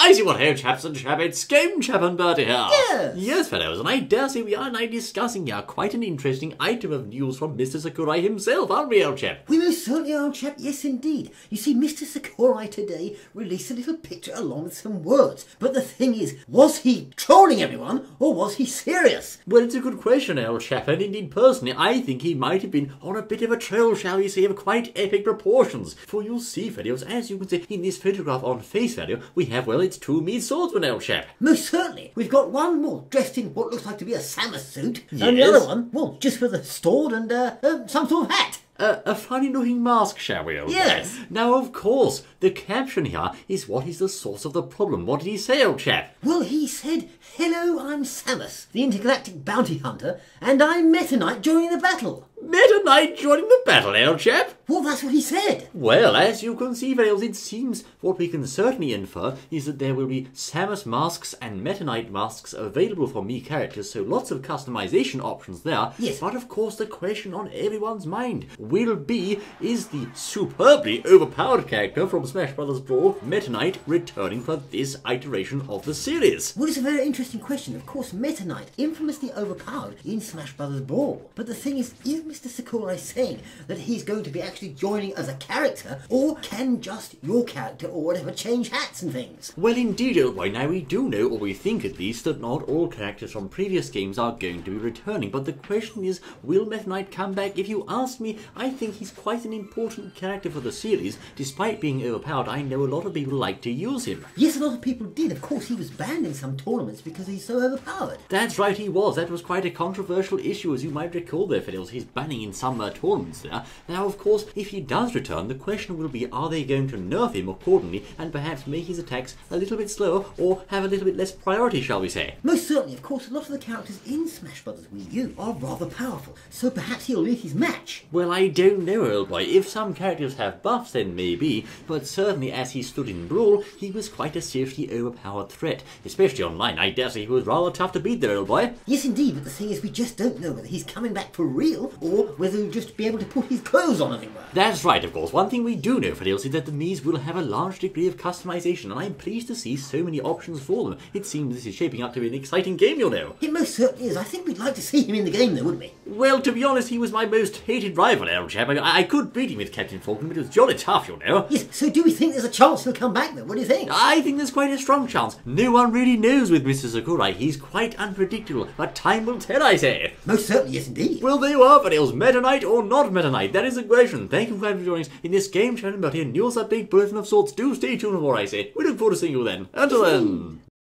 I see what ho, chaps and chappets, game chap and Bertie here. Yes. Yes, fellows, and I dare say we are now discussing here quite an interesting item of news from Mr. Sakurai himself, aren't we, old chap? We most certainly are, old chap, yes indeed. You see, Mr. Sakurai today released a little picture along with some words. But the thing is, was he trolling everyone, or was he serious? Well, it's a good question, old chap, and indeed, personally, I think he might have been on a bit of a troll, shall we say, of quite epic proportions. For you'll see, fellows, as you can see in this photograph on face value, we have, well, it's two meat swordsmen, old chap. Most certainly. We've got one more dressed in what looks like to be a Samus suit, Yes. and the other one, well, just with a sword and some sort of hat. A funny-looking mask, shall we, old Yes. chap? Now, of course, the caption here is what is the source of the problem. What did he say, old chap? Well, he said, "Hello, I'm Samus, the intergalactic bounty hunter, and I'm Meta Knight joining the battle." Meta Knight joining the battle, old chap? Well, that's what he said. Well, as you can see, fellows, it seems what we can certainly infer is that there will be Samus masks and Meta Knight masks available for me characters, so lots of customization options there. Yes. But of course, the question on everyone's mind will be, is the superbly overpowered character from Smash Bros. Brawl, Meta Knight, returning for this iteration of the series? Well, it's a very interesting question. Of course, Meta Knight, infamously overpowered in Smash Bros. Brawl. But the thing is Mr. Sakurai saying that he's going to be actually joining as a character, or can just your character or whatever change hats and things? Well, indeed, old boy. Now, we do know, or we think at least, that not all characters from previous games are going to be returning. But the question is, will Meta Knight come back? If you ask me, I think he's quite an important character for the series. Despite being overpowered, I know a lot of people like to use him. Yes, a lot of people did. Of course, he was banned in some tournaments because he's so overpowered. That's right, he was. That was quite a controversial issue, as you might recall there, Fiddles. He's banning in some tournaments there. Now, of course, if he does return, the question will be, are they going to nerf him accordingly and perhaps make his attacks a little bit slower or have a little bit less priority, shall we say? Most certainly, of course, a lot of the characters in Smash Bros. Wii U are rather powerful, so perhaps he'll lose his match. Well, I don't know, old boy. If some characters have buffs, then maybe, but certainly as he stood in Brawl, he was quite a seriously overpowered threat, especially online. I dare say he was rather tough to beat there, old boy. Yes, indeed, but the thing is, we just don't know whether he's coming back for real or whether he'll just be able to put his clothes on, as it were. That's right, of course. One thing we do know, Fiddles, is that the Miis will have a large degree of customization, and I'm pleased to see so many options for them. It seems this is shaping up to be an exciting game, you'll know. It most certainly is. I think we'd like to see him in the game, though, wouldn't we? Well, to be honest, he was my most hated rival, old chap. I could beat him with Captain Falcon, but it was jolly tough, you know. Yes, so do we think there's a chance he'll come back, though? What do you think? I think there's quite a strong chance. No one really knows with Mr. Sakurai. He's quite unpredictable, but time will tell, I say. Most certainly, yes, indeed. Well, there you are, Fiddles. Meta Knight or not Meta Knight? That is the question. Thank you for joining us in this game channel about a news update bulletin of sorts. Do stay tuned for more, I say. We look forward to seeing you then. Until then.